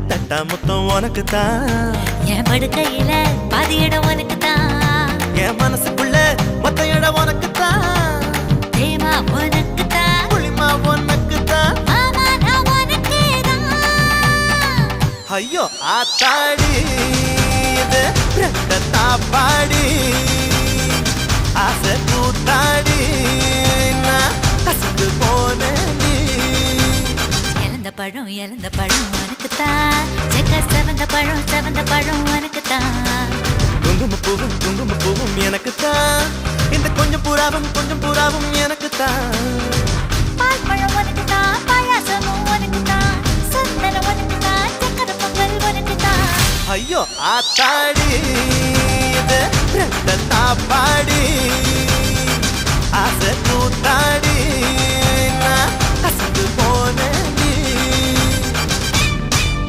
தட்டா முத்தம் உனக்கு தான் என் படுக்கையில பாதி இடம் உனக்கு தான் என் மனசுக்குள்ள மொத்த இடம் உனக்கு தான் தேமா உனக்கு தான் புளிமா உனக்கு தான் மாமா நான் உனக்கே தான் ஐயோ ஆத்தாடி இது ரத்தத்தா பாடி ஆசை கூத்தாடி நான் அசந்து போனேன் இழந்த பழம் உனக்கு தான் செக்க செவந்த பழம் உனக்கு தான் குங்கும பூவும் எனக்கு தான் இந்த கொஞ்சம் புறாவும் எனக்கு தான் பால் பழம் உனக்கு தான் பாயாசமும் உனக்கு தான் சந்தனம் உனக்கு தான் சக்கரை பொங்கல் உனக்கு தான் ஐயோ ஆத்தாடி இது ரத்தத்தா பாடி ஆசை கூத்தாடி